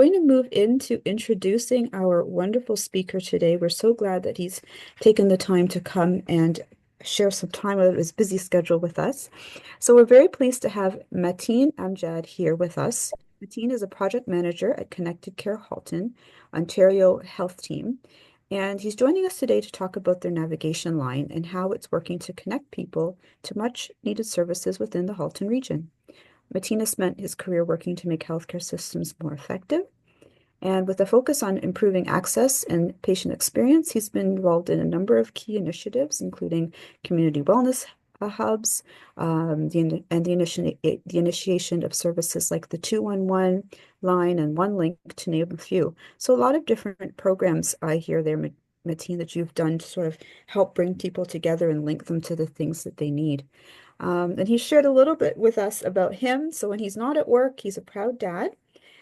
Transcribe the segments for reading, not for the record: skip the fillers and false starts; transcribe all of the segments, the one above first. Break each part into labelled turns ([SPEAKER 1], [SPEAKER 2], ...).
[SPEAKER 1] going to move into introducing our wonderful speaker today. We're so glad that he's taken the time to come and share some time out of his busy schedule with us. So we're very pleased to have Mateen Amjad here with us. Mateen is a project manager at Connected Care Halton, Ontario Health Team, and he's joining us today to talk about their navigation line and how it's working to connect people to much needed services within the Halton region. Mateen spent his career working to make healthcare systems more effective. And with a focus on improving access and patient experience, he's been involved in a number of key initiatives, including community wellness hubs, the initiation of services like the 211 line and OneLink, to name a few. So a lot of different programs I hear there, Mateen, that you've done to sort of help bring people together and link them to the things that they need. And he shared a little bit with us about him. So when he's not at work, he's a proud dad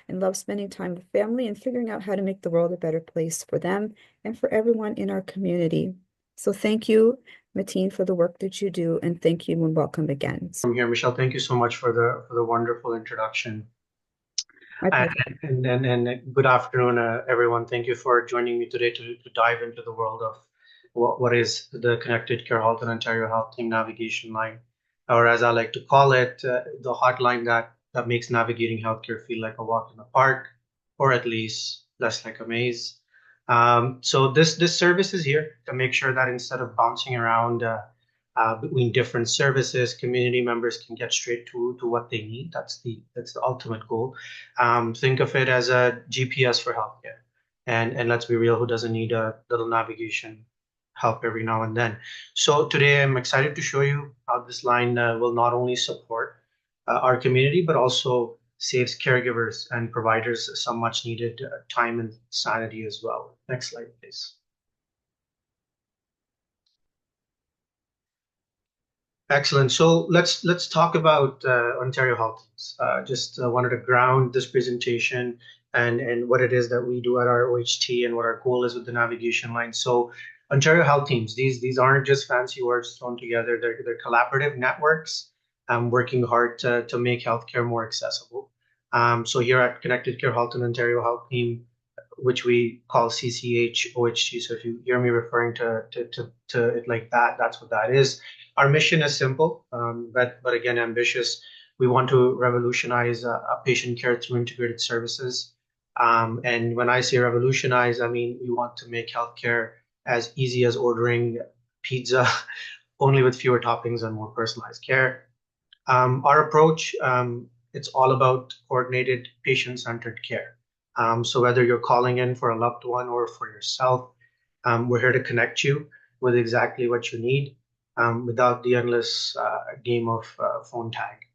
[SPEAKER 1] and loves spending time with family and figuring out how to make the world a better place for them and for everyone in our community. So thank you, Mateen, for the work that you do, and thank you and welcome again.
[SPEAKER 2] I'm here, Michelle. Thank you so much for the wonderful introduction.
[SPEAKER 1] My
[SPEAKER 2] And
[SPEAKER 1] pleasure.
[SPEAKER 2] good afternoon, everyone. Thank you for joining me today to dive into the world of what is the Connected Care Halton Ontario Health Team Navigation Line, or as I like to call it, the hotline that makes navigating healthcare feel like a walk in the park, or at least less like a maze. So this service is here to make sure that instead of bouncing around between different services, community members can get straight to what they need. That's the ultimate goal. Think of it as a GPS for healthcare. And let's be real, who doesn't need a little navigation help every now and then? So today I'm excited to show you how this line will not only support our community, but also saves caregivers and providers some much needed time and sanity as well. Next slide, please. Excellent. So let's talk about Ontario Health. Just wanted to ground this presentation and what it is that we do at our OHT and what our goal is with the navigation line. So Ontario Health Teams, these aren't just fancy words thrown together. They're collaborative networks working hard to make healthcare more accessible. So here at Connected Care Halton Ontario Health Team, which we call CCHOHT. So if you hear me referring to it like that, that's what that is. Our mission is simple, but again, ambitious. We want to revolutionize patient care through integrated services. And when I say revolutionize, I mean we want to make healthcare as easy as ordering pizza, only with fewer toppings and more personalized care. Our approach, it's all about coordinated patient-centered care. So whether you're calling in for a loved one or for yourself, we're here to connect you with exactly what you need without the endless game of phone tag,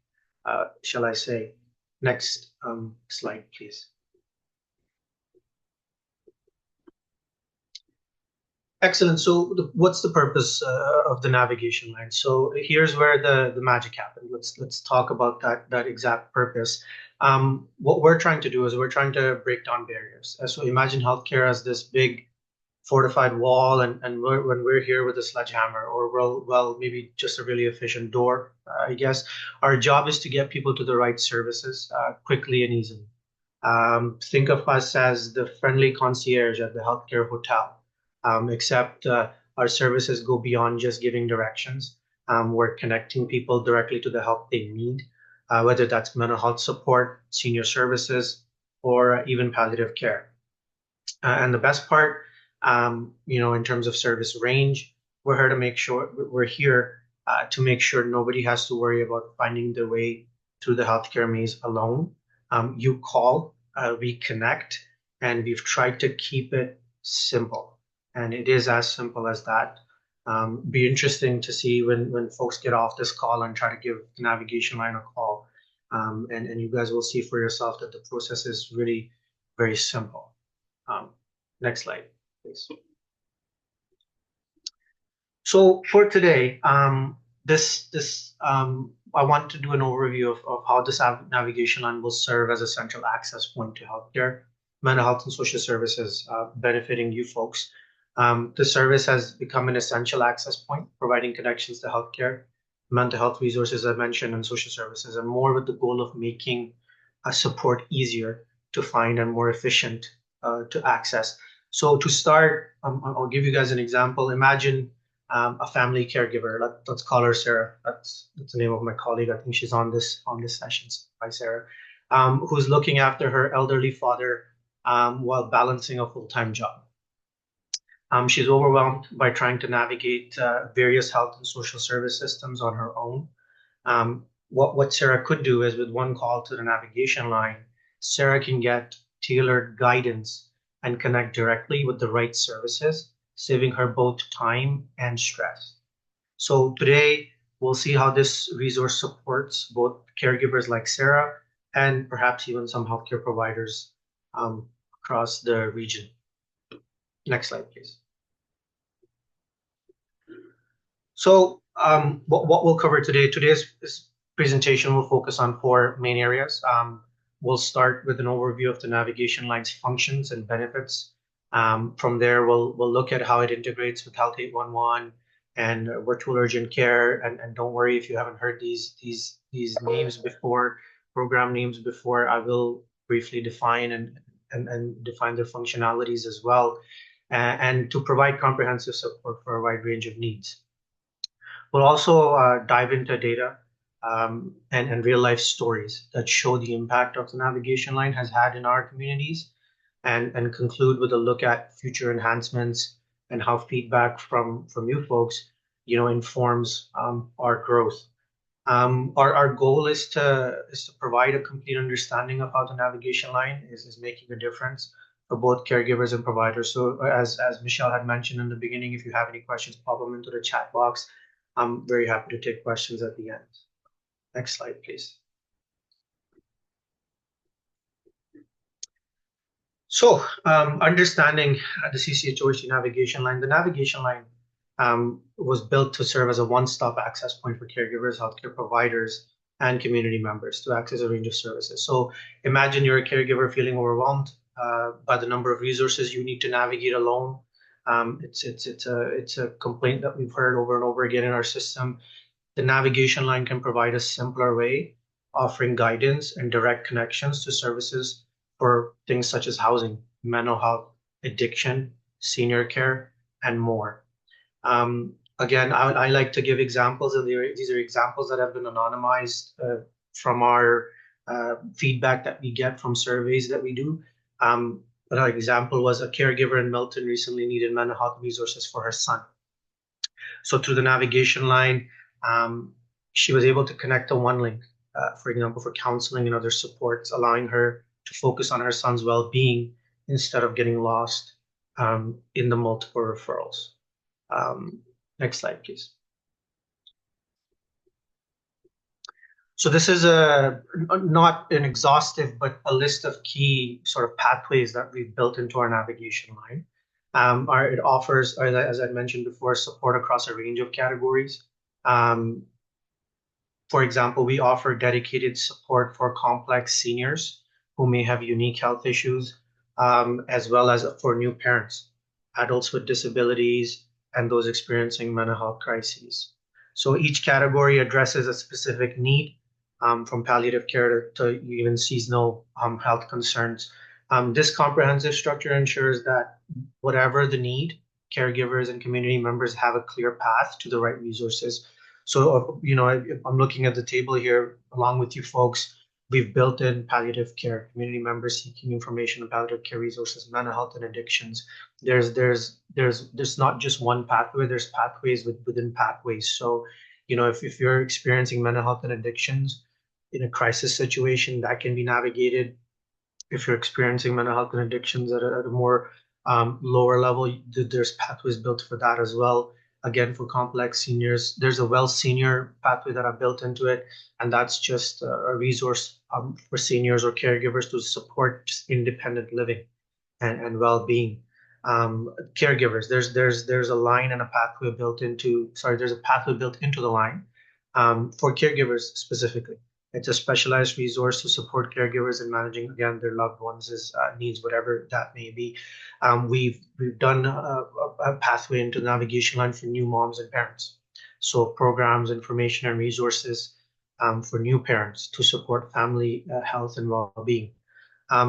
[SPEAKER 2] shall I say. Next slide, please. Excellent. So what's the purpose of the navigation line? So here's where the magic happens. Let's talk about that exact purpose. What we're trying to do is we're trying to break down barriers. So imagine healthcare as this big fortified wall, and when we're here with a sledgehammer, or well maybe just a really efficient door, I guess our job is to get people to the right services quickly and easily. Think of us as the friendly concierge at the healthcare hotel, except our services go beyond just giving directions. We're connecting people directly to the help they need, whether that's mental health support, senior services, or even palliative care. And the best part, in terms of service range, we're here to make sure nobody has to worry about finding their way through the healthcare maze alone. You call, we connect, and we've tried to keep it simple. And it is as simple as that. Be interesting to see when folks get off this call and try to give the navigation line a call. And you guys will see for yourself that the process is really very simple. Next slide, please. So for today, I want to do an overview of how this navigation line will serve as a central access point to healthcare, mental health, and social services, benefiting you folks. The service has become an essential access point, providing connections to healthcare, mental health resources I mentioned, and social services, and more with the goal of making support easier to find and more efficient to access. So to start, I'll give you guys an example. Imagine a family caregiver. Let's call her Sarah. That's the name of my colleague. I think she's on this session. Hi, Sarah. Who's looking after her elderly father while balancing a full-time job. She's overwhelmed by trying to navigate various health and social service systems on her own. What Sarah could do is with one call to the navigation line, Sarah can get tailored guidance and connect directly with the right services, saving her both time and stress. So today we'll see how this resource supports both caregivers like Sarah and perhaps even some healthcare providers across the region. Next slide, please. So what we'll cover today, today's presentation will focus on four main areas. We'll start with an overview of the navigation line's functions and benefits. From there, we'll look at how it integrates with Health 811 and virtual urgent care. And don't worry if you haven't heard these names before, program names before. I will briefly define and define their functionalities as well, and to provide comprehensive support for a wide range of needs. We'll also dive into data and real life stories that show the impact of the navigation line has had in our communities, and conclude with a look at future enhancements and how feedback from you folks, informs our growth. Our goal is to provide a complete understanding of how the navigation line is making a difference for both caregivers and providers. So as Michelle had mentioned in the beginning, if you have any questions, pop them into the chat box. I'm very happy to take questions at the end. Next slide, please. So understanding the CCHOHT navigation line. The navigation line was built to serve as a one-stop access point for caregivers, healthcare providers, and community members to access a range of services. So imagine you're a caregiver feeling overwhelmed by the number of resources you need to navigate alone. It's a complaint that we've heard over and over again in our system. The navigation line can provide a simpler way, offering guidance and direct connections to services for things such as housing, mental health, addiction, senior care, and more. Again, I like to give examples, and these are examples that have been anonymized from our feedback that we get from surveys that we do. An example was a caregiver in Milton recently needed mental health resources for her son. So through the navigation line, she was able to connect to one link, for example, for counseling and other supports, allowing her to focus on her son's well-being instead of getting lost in the multiple referrals. Next slide, please. So this is not an exhaustive, but a list of key sort of pathways that we've built into our navigation line. It offers, as I mentioned before, support across a range of categories. For example, we offer dedicated support for complex seniors who may have unique health issues, as well as for new parents, adults with disabilities, and those experiencing mental health crises. So each category addresses a specific need, from palliative care to even seasonal health concerns. This comprehensive structure ensures that whatever the need, caregivers and community members have a clear path to the right resources. So, I'm looking at the table here along with you folks. We've built in palliative care, community members seeking information on palliative care resources, mental health and addictions. There's not just one pathway, there's pathways within pathways. So, if you're experiencing mental health and addictions in a crisis situation, that can be navigated. If you're experiencing mental health and addictions at a more lower level, there's pathways built for that as well. Again, for complex seniors, there's a well senior pathway that I built into it, and that's just a resource for seniors or caregivers to support just independent living and well-being. Caregivers, there's a line and a pathway built into, there's a pathway built into the line for caregivers specifically. It's a specialized resource to support caregivers in managing, again, their loved ones' needs, whatever that may be. We've done a pathway into the navigation line for new moms and parents. So programs, information, and resources for new parents to support family health and well-being.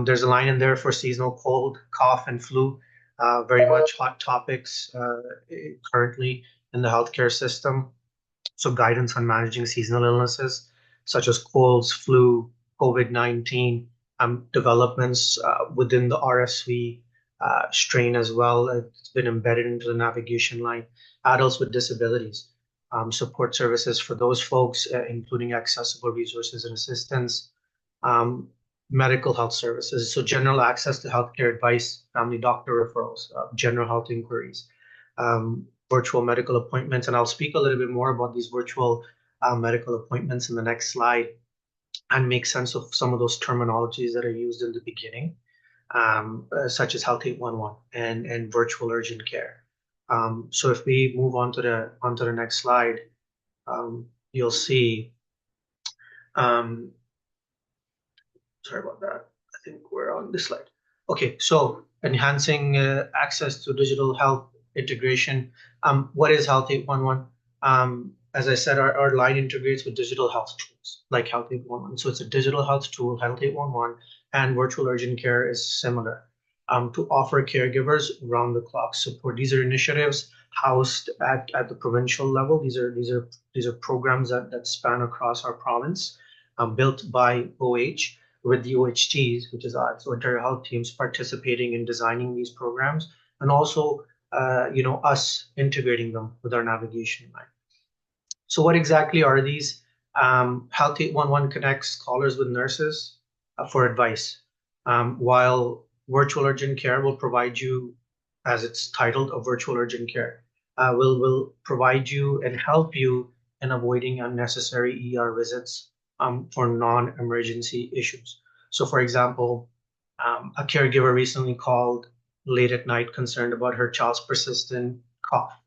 [SPEAKER 2] There's a line in there for seasonal cold, cough, and flu. Very much hot topics currently in the healthcare system. So guidance on managing seasonal illnesses such as colds, flu, COVID-19, developments within the RSV strain as well. It's been embedded into the navigation line. Adults with disabilities, support services for those folks, including accessible resources and assistance, um, medical health services, so general access to healthcare advice, family doctor referrals, general health inquiries, virtual medical appointments. And I'll speak a little bit more about these virtual medical appointments in the next slide and make sense of some of those terminologies that are used in the beginning, such as Health 811 and virtual urgent care. So if we move on to the next slide, you'll see. Um, Sorry about that. I think we're on this slide. Okay, so enhancing access to digital health integration. What is Health 811? As I said, our line integrates with digital health tools like Health 811. So it's a digital health tool, Health 811, and virtual urgent care is similar, to offer caregivers round the clock support. These are initiatives housed at the provincial level. These are programs that span across our province, built by OH, with the OHTs, which is our so Ontario Health teams, participating in designing these programs, and also us integrating them with our navigation line. So what exactly are these? Health 811 connects callers with nurses for advice, while virtual urgent care will provide you, as it's titled, a virtual urgent care, will provide you and help you in avoiding unnecessary ER visits for non-emergency issues. So, for example, a caregiver recently called late at night concerned about her child's persistent cough.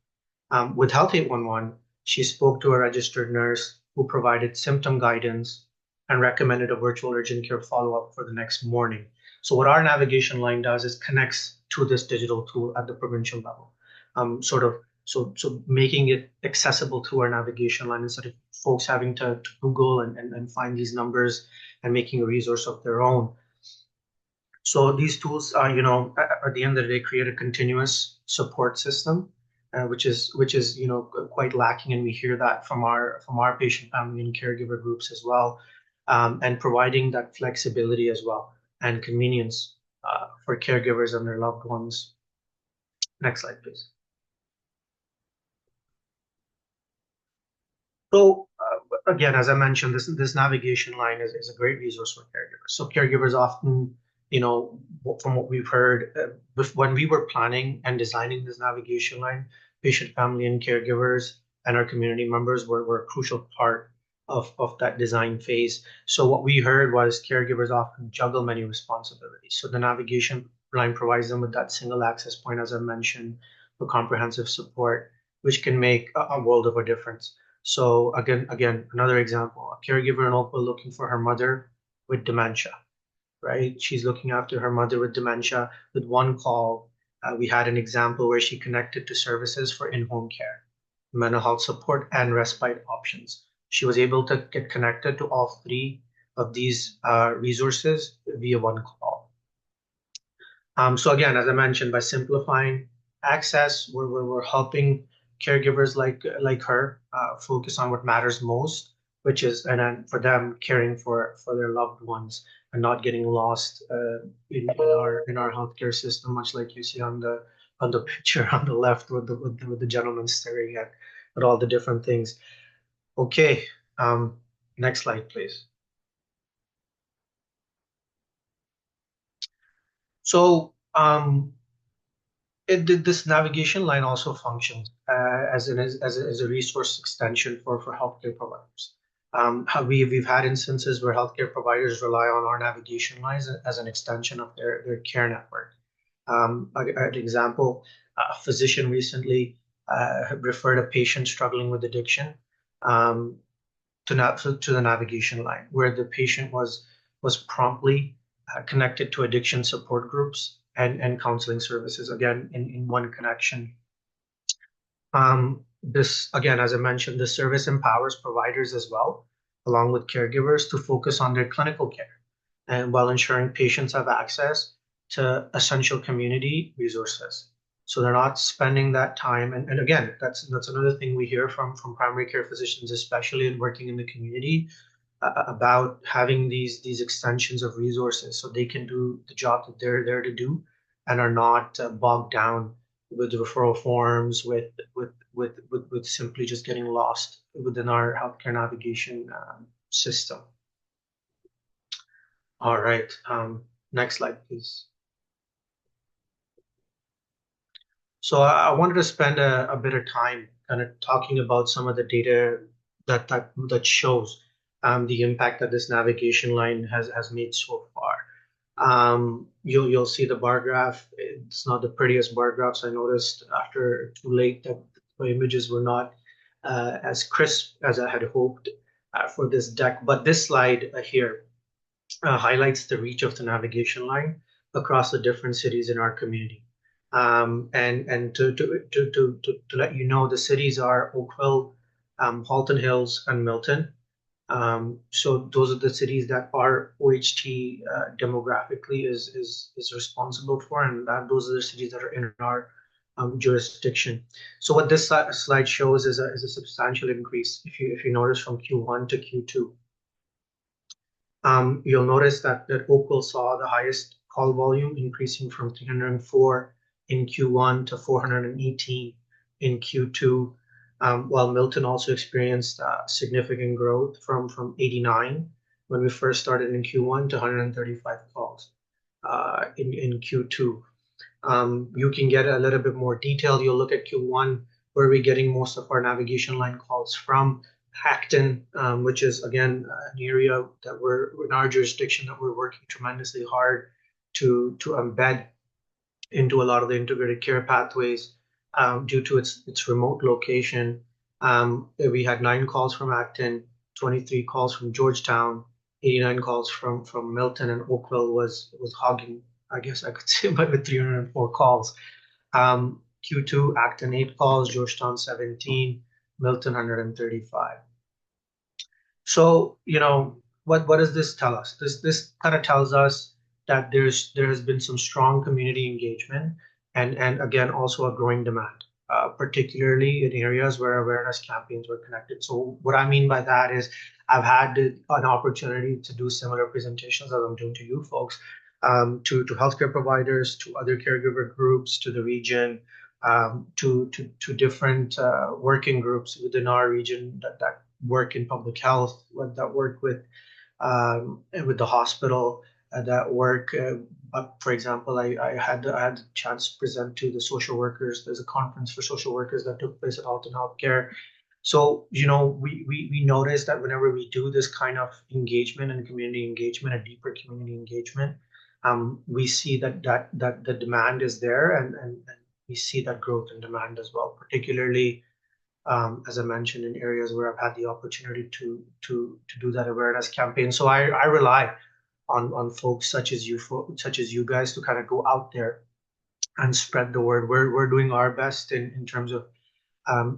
[SPEAKER 2] With Health 811, she spoke to a registered nurse who provided symptom guidance and recommended a virtual urgent care follow-up for the next morning. So what our navigation line does is connects to this digital tool at the provincial level, so making it accessible to our navigation line instead of folks having to Google and find these numbers and making a resource of their own. So these tools, at the end of the day, create a continuous support system, which is quite lacking, and we hear that from our patient, family, and caregiver groups as well, and providing that flexibility as well and convenience for caregivers and their loved ones. Next slide, please. So again, as I mentioned, this navigation line is a great resource for caregivers. So caregivers often, from what we've heard, when we were planning and designing this navigation line, patient, family, and caregivers and our community members were a crucial part of that design phase. So what we heard was caregivers often juggle many responsibilities. So the navigation line provides them with that single access point, as I mentioned, for comprehensive support, which can make a world of a difference. So again, another example, a caregiver in Oakville looking for her mother with dementia, right? She's looking after her mother with dementia. With one call, we had an example where she connected to services for in-home care, mental health support, and respite options. She was able to get connected to all three of these resources via one call. So again, as I mentioned, by simplifying access, we're helping caregivers like her focus on what matters most, which is, and then for them, caring for their loved ones and not getting lost in our healthcare system, much like you see on the picture on the left with the gentleman staring at all the different things. Okay, next slide, please. So this navigation line also functions as a resource extension for healthcare providers. We've had instances where healthcare providers rely on our navigation lines as an extension of their care network. An example, a physician recently referred a patient struggling with addiction to the navigation line, where the patient was promptly connected to addiction support groups and counseling services, again, in one connection. This, again, as I mentioned, the service empowers providers as well, along with caregivers, to focus on their clinical care. and while ensuring patients have access to essential community resources. So they're not spending that time. And again, that's another thing we hear from primary care physicians, especially in working in the community, about having these extensions of resources so they can do the job that they're there to do and are not bogged down with referral forms, with simply just getting lost within our healthcare navigation system. All right. Next slide, please. So I wanted to spend a bit of time kind of talking about some of the data that shows the impact that this navigation line has made so far. You'll see the bar graph. It's not the prettiest bar graphs. I noticed after too late that the images were not as crisp as I had hoped for this deck. But this slide here highlights the reach of the navigation line across the different cities in our community. And to let you know, the cities are Oakville, Halton Hills, and Milton. So those are the cities that our OHT demographically is responsible for, and those are the cities that are in our jurisdiction. So what this slide shows is a substantial increase. If you notice from Q1 to Q2, you'll notice that Oakville saw the highest call volume, increasing from 304 in Q1 to 418 in Q2, while Milton also experienced significant growth from 89 when we first started in Q1 to 135 calls in Q2. You can get a little bit more detail. You'll look at Q1, where we're getting most of our navigation line calls from. Halton, which is again an area that we're in our jurisdiction that we're working tremendously hard to embed into a lot of the integrated care pathways due to its remote location. We had 9 calls from Acton, 23 calls from Georgetown, 89 calls from Milton, and Oakville was hogging, I guess I could say, but with 304 calls. Q2, Acton 8 calls, Georgetown 17, Milton 135. So, what does this tell us? This kind of tells us that there has been some strong community engagement and again also a growing demand, particularly in areas where awareness campaigns were connected. So what I mean by that is I've had an opportunity to do similar presentations as I'm doing to you folks, to healthcare providers, to other caregiver groups, to the region, to different working groups within our region that work in public health, that work with the hospital, that work. For example, I had the chance to present to the social workers. There's a conference for social workers that took place at Halton Healthcare. So, we noticed that whenever we do this kind of engagement and community engagement, a deeper community engagement, we see that the demand is there, and we see that growth in demand as well, particularly as I mentioned, in areas where I've had the opportunity to do that awareness campaign. So I rely on folks such as you guys to kind of go out there and spread the word. We're doing our best in terms of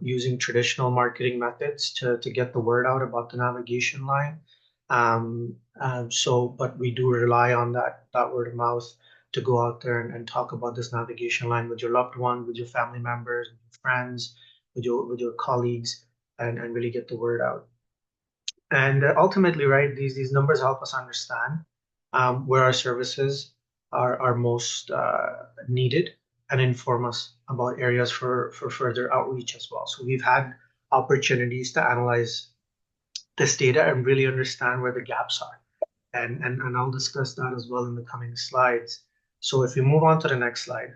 [SPEAKER 2] using traditional marketing methods to get the word out about the navigation line. But we do rely on that word of mouth to go out there and talk about this navigation line with your loved one, with your family members, with your friends, with your colleagues, and really get the word out. And ultimately, right, these numbers help us understand where our services are most needed and inform us about areas for further outreach as well. So we've had opportunities to analyze this data and really understand where the gaps are. And I'll discuss that as well in the coming slides. So if we move on to the next slide.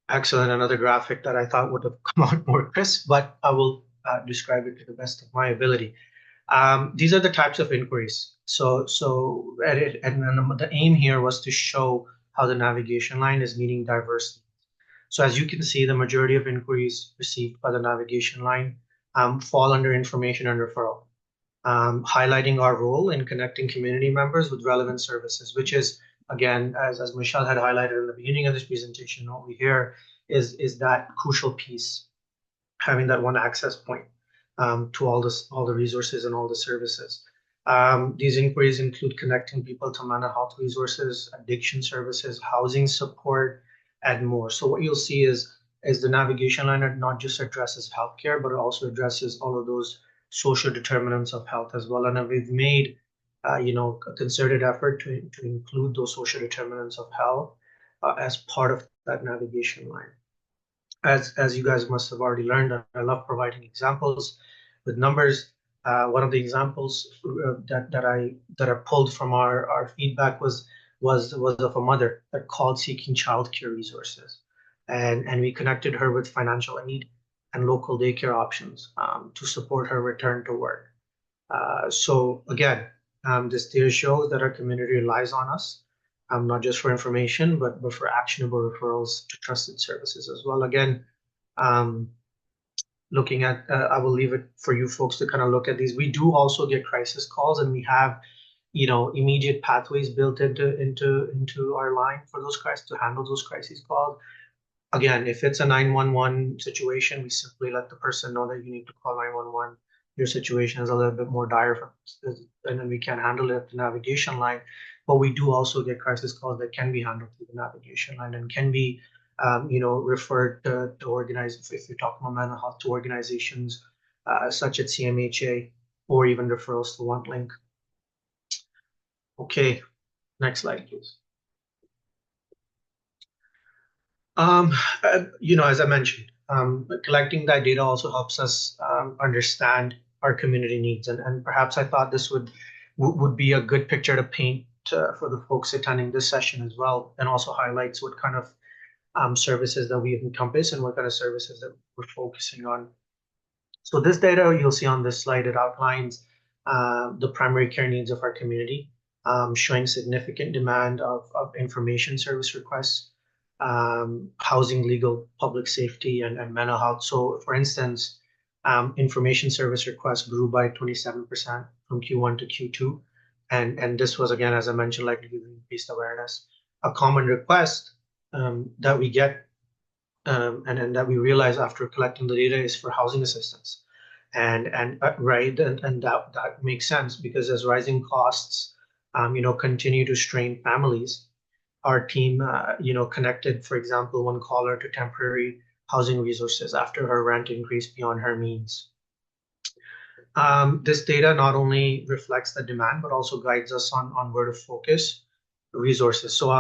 [SPEAKER 2] Excellent. Another graphic that I thought would have come out more crisp, but I will describe it to the best of my ability. These are the types of inquiries. So the aim here was to show how the navigation line is meeting diverse needs. So as you can see, the majority of inquiries received by the navigation line fall under information and referral, highlighting our role in connecting community members with relevant services, which is, again, as Michelle had highlighted in the beginning of this presentation, what we hear is that crucial piece, having that one access point. to all the resources and all the services. These inquiries include connecting people to mental health resources, addiction services, housing support, and more. So what you'll see is the navigation line not just addresses healthcare, but it also addresses all of those social determinants of health as well. And we've made a concerted effort to include those social determinants of health as part of that navigation line. As you guys must have already learned, I love providing examples with numbers. One of the examples that I pulled from our feedback was of a mother that called seeking childcare resources, and we connected her with financial aid and local daycare options to support her return to work. So again, this data shows that our community relies on us, not just for information, but for actionable referrals to trusted services as well. Again, um, looking at, I will leave it for you folks to kind of look at these. We do also get crisis calls, and we have, immediate pathways built into our line for those crises to handle those crisis calls. Again, if it's a 911 situation, we simply let the person know that you need to call 911. Your situation is a little bit more dire, and then we can handle it at the navigation line. But we do also get crisis calls that can be handled through the navigation line and can be, referred to organize, if you're talking about mental health, to organizations such as CMHA, or even referrals to One Link. Okay, next slide, please. Um, as I mentioned, collecting that data also helps us understand our community needs, and perhaps I thought this would be a good picture to paint for the folks attending this session as well, and also highlights what kind of services that we encompass and what kind of services that we're focusing on. So this data you'll see on this slide, it outlines the primary care needs of our community, showing significant demand of information service requests, housing, legal, public safety, and mental health. So for instance, information service requests grew by 27% from Q1 to Q2. And this was, again, as I mentioned, likely to increased awareness. A common request that we get and that we realize after collecting the data is for housing assistance. And that makes sense because as rising costs, continue to strain families, our team, connected, for example, one caller to temporary housing resources after her rent increased beyond her means. This data not only reflects the demand, but also guides us on where to focus resources. So,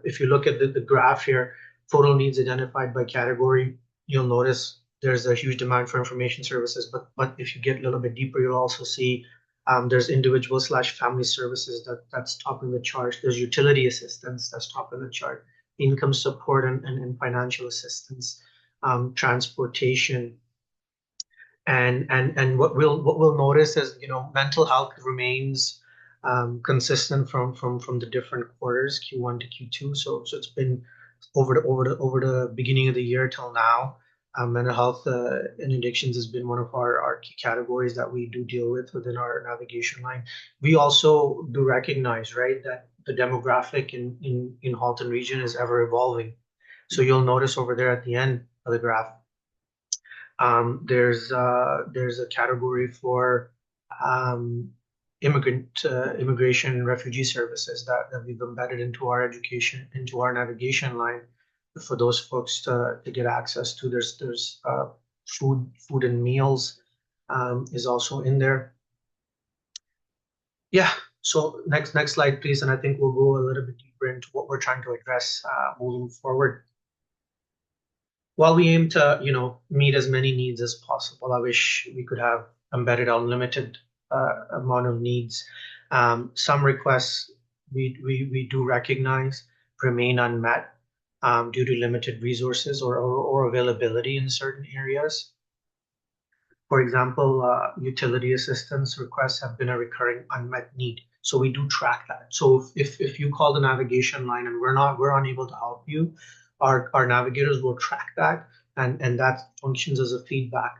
[SPEAKER 2] if you look at the graph here, total needs identified by category, you'll notice there's a huge demand for information services. But if you get a little bit deeper, you'll also see there's individual/family services that's topping the chart. There's utility assistance that's topping the chart, income support and financial assistance, transportation. And what we'll notice is mental health remains consistent from the different quarters, Q1 to Q2. So it's been over the beginning of the year till now. Mental health and addictions has been one of our key categories that we do deal with within our navigation line. We also do recognize, right, that the demographic in Halton region is ever evolving. So you'll notice over there at the end of the graph, there's a category for immigration and refugee services that we've embedded into our navigation line for those folks to get access to. There's food and meals is also in there. Yeah. So next slide, please. And I think we'll go a little bit deeper into what we're trying to address moving forward. While we aim to, meet as many needs as possible, I wish we could have embedded unlimited amount of needs. Some requests we do recognize remain unmet due to limited resources or availability in certain areas. For example, utility assistance requests have been a recurring unmet need. So we do track that. So if you call the navigation line and we're unable to help you, our navigators will track that, and that functions as a feedback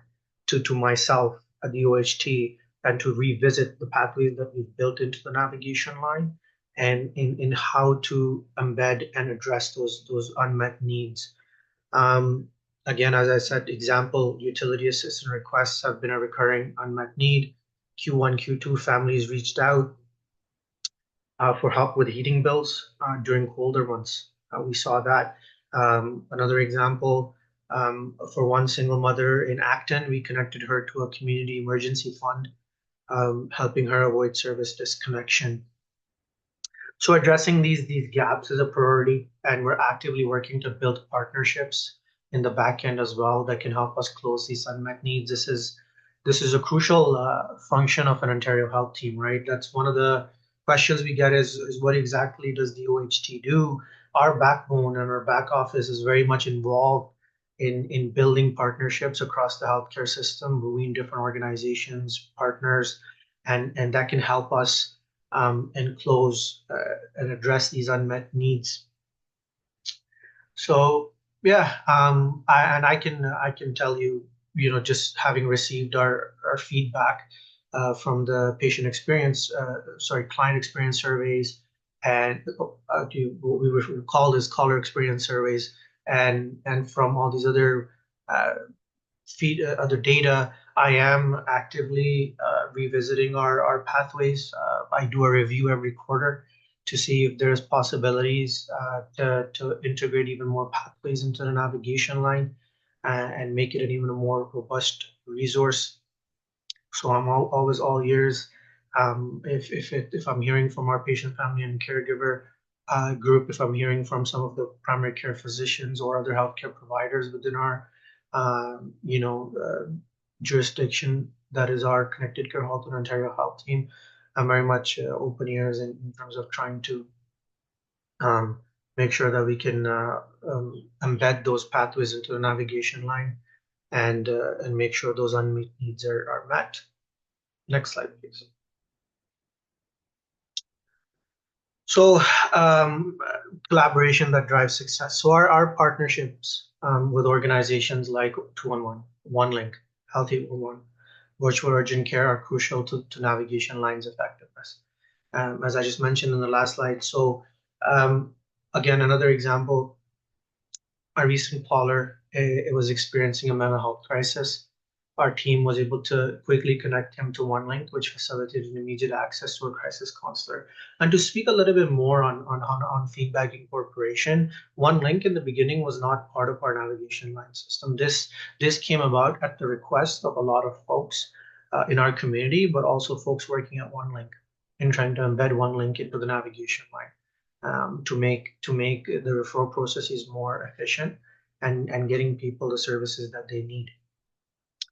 [SPEAKER 2] to myself at the OHT and to revisit the pathways that we've built into the navigation line and in how to embed and address those unmet needs. Again, as I said, example, utility assistance requests have been a recurring unmet need. Q1, Q2 families reached out for help with heating bills during colder months. We saw that. Another example, for one single mother in Acton, we connected her to a community emergency fund, helping her avoid service disconnection. So addressing these gaps is a priority, and we're actively working to build partnerships in the back end as well that can help us close these unmet needs. This is a crucial function of an Ontario Health team, right? That's one of the questions we get is what exactly does the OHT do? Our backbone and our back office is very much involved in building partnerships across the healthcare system between different organizations, partners, and that can help us and close and address these unmet needs. So yeah, I can tell you, just having received our feedback from the client experience surveys, and what we would call as caller experience surveys, and from all these other uh, other data. I am actively revisiting our pathways. I do a review every quarter to see if there's possibilities to integrate even more pathways into the navigation line and make it an even more robust resource. So I'm always all ears. If I'm hearing from our patient, family, and caregiver group, if I'm hearing from some of the primary care physicians or other healthcare providers within our, you know, jurisdiction, that is our Connected Care Halton Ontario Health team, I'm very much open ears in terms of trying to um, make sure that we can embed those pathways into the navigation line and make sure those unmet needs are met. Next slide, please. So, collaboration that drives success. So, our partnerships with organizations like 211, OneLink, Healthy 111, Virtual Urgent Care are crucial to navigation lines effectiveness. As I just mentioned in the last slide. So, again, another example, a recent caller it was experiencing a mental health crisis. Our team was able to quickly connect him to OneLink, which facilitated immediate access to a crisis counselor. And to speak a little bit more on feedback incorporation, OneLink in the beginning was not part of our navigation line system. This came about at the request of a lot of folks in our community, but also folks working at OneLink in trying to embed OneLink into the navigation line to make the referral processes more efficient and getting people the services that they need.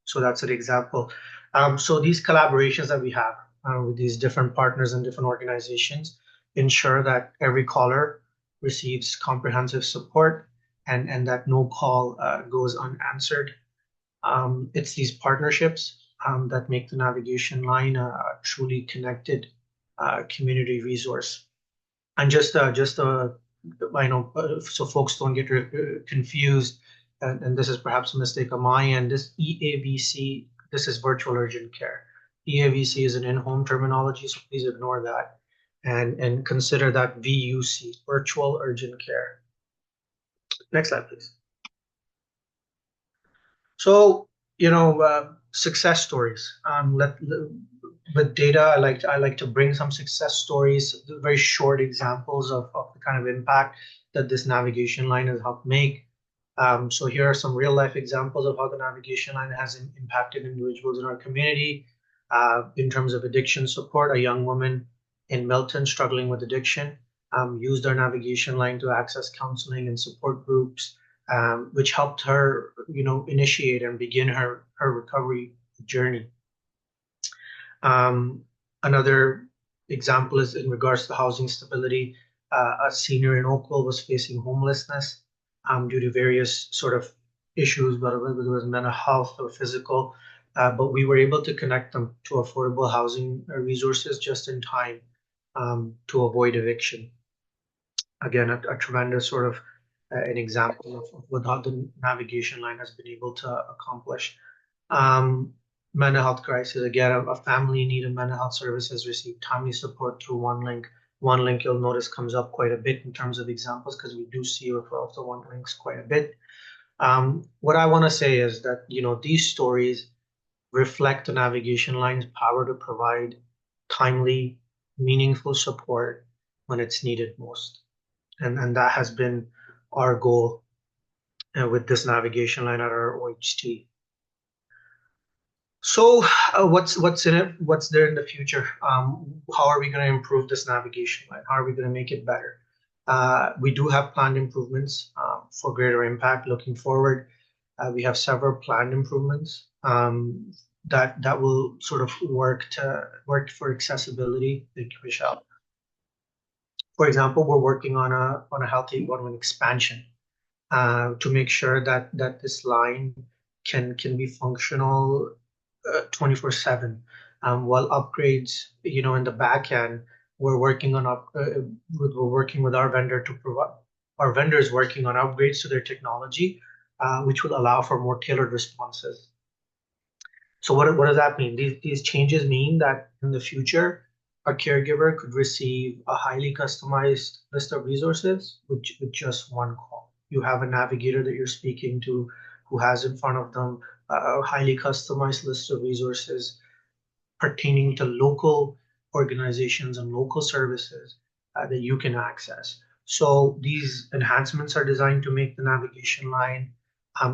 [SPEAKER 2] So that's an example. So these collaborations that we have with these different partners and different organizations ensure that every caller receives comprehensive support and that no call goes unanswered. It's these partnerships that make the navigation line a truly connected community resource. And I know, so folks don't get confused, and this is perhaps a mistake on my end. This EAVC, this is virtual urgent care. EAVC is an in-home terminology, so please ignore that and consider that VUC, virtual urgent care. Next slide, please. So, success stories. With data, I like to bring some success stories, very short examples of the kind of impact that this navigation line has helped make. So here are some real life examples of how the navigation line has impacted individuals in our community. In terms of addiction support, a young woman in Milton struggling with addiction used our navigation line to access counseling and support groups, which helped her, initiate and begin her recovery journey. Another example is in regards to housing stability. A senior in Oakville was facing homelessness due to various sort of issues, whether it was mental health or physical. But we were able to connect them to affordable housing resources just in time to avoid eviction. Again, a tremendous sort of an example of what the navigation line has been able to accomplish. Um, Mental health crisis. Again, a family in need of mental health services received timely support through OneLink. OneLink, you'll notice, comes up quite a bit in terms of examples because we do see referrals to OneLinks quite a bit. What I want to say is that, these stories reflect the navigation line's power to provide timely, meaningful support when it's needed most. And that has been our goal with this navigation line at our OHT. So, what's in it? What's there in the future? How are we going to improve this navigation line? How are we going to make it better? We do have planned improvements for greater impact looking forward. We have several planned improvements that will sort of work for accessibility. Thank you, Michelle. For example, we're working on a Health 811 expansion to make sure that this line can be functional 24/7. While upgrades, in the back end, we're working on we're working with our vendor to provide our vendors working on upgrades to their technology, which will allow for more tailored responses. So what does that mean? These changes mean that in the future, a caregiver could receive a highly customized list of resources with just one call. You have a navigator that you're speaking to who has in front of them a highly customized list of resources pertaining to local organizations and local services that you can access. So these enhancements are designed to make the navigation line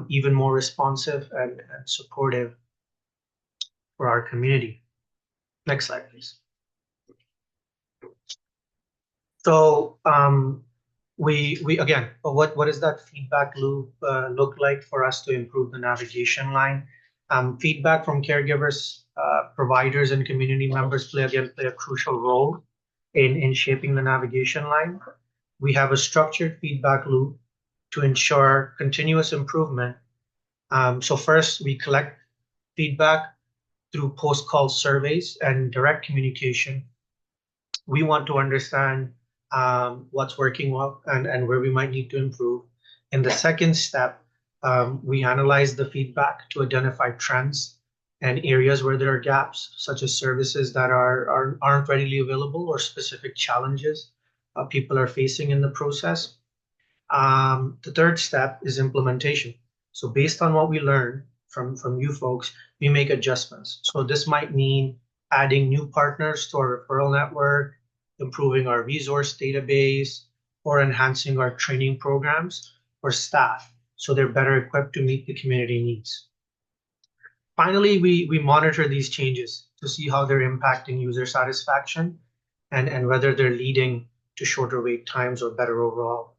[SPEAKER 2] even more responsive and supportive for our community. Next slide, please. So we again, what does that feedback loop look like for us to improve the navigation line? Feedback from caregivers, providers, and community members play a crucial role in shaping the navigation line. We have a structured feedback loop to ensure continuous improvement. So first, we collect feedback through post-call surveys and direct communication. We want to understand what's working well and where we might need to improve. In the second step, we analyze the feedback to identify trends and areas where there are gaps, such as services that aren't readily available or specific challenges people are facing in the process. The third step is implementation. So based on what we learn from you folks, we make adjustments. So this might mean adding new partners to our referral network, improving our resource database, or enhancing our training programs for staff so they're better equipped to meet the community needs. Finally, we monitor these changes to see how they're impacting user satisfaction and whether they're leading to shorter wait times or better overall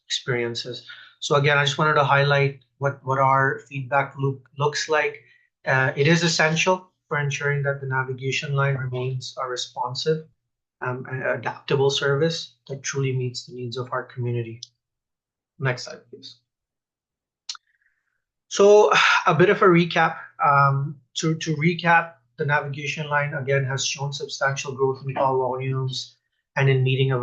[SPEAKER 2] experiences. So again, I just wanted to highlight what our feedback loop looks like. It is essential for ensuring that the navigation line remains a responsive, adaptable service that truly meets the needs of our community. Next slide, please. So a bit of a recap. To recap, the navigation line again has shown substantial growth in call volumes and in meeting a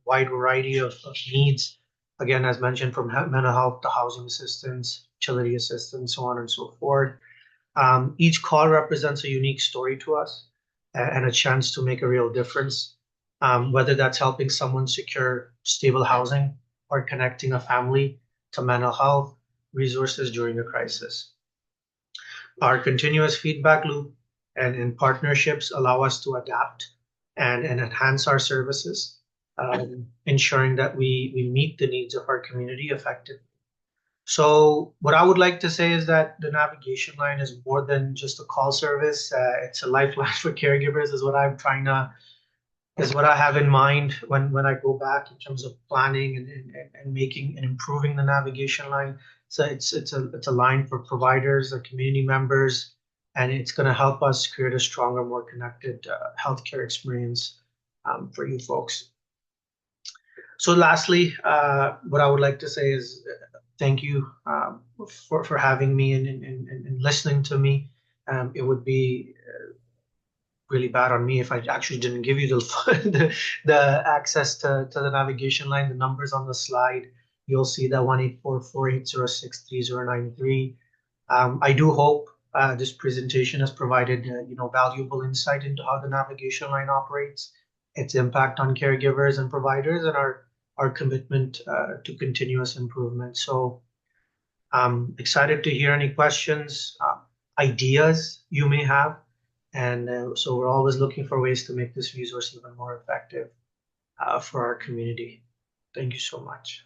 [SPEAKER 2] wide variety of needs. Again, as mentioned, from mental health to housing assistance, utility assistance, so on and so forth. Each call represents a unique story to us and a chance to make a real difference, whether that's helping someone secure stable housing or connecting a family to mental health resources during a crisis. Our continuous feedback loop and partnerships allow us to adapt and enhance our services, ensuring that we meet the needs of our community effectively. So what I would like to say is that the navigation line is more than just a call service. It's a lifeline for caregivers is what I have in mind when I go back in terms of planning and making and improving the navigation line. So it's a line for providers or community members, and it's going to help us create a stronger, more connected healthcare experience for you folks. So lastly, what I would like to say is thank you for having me and listening to me. It would be really bad on me if I actually didn't give you the access to the navigation line, the numbers on the slide. You'll see that 1-844-806-3093. I do hope this presentation has provided valuable insight into how the navigation line operates, its impact on caregivers and providers, and our commitment to continuous improvement. So I'm excited to hear any questions, ideas you may have. And so we're always looking for ways to make this resource even more effective for our community. Thank you so much.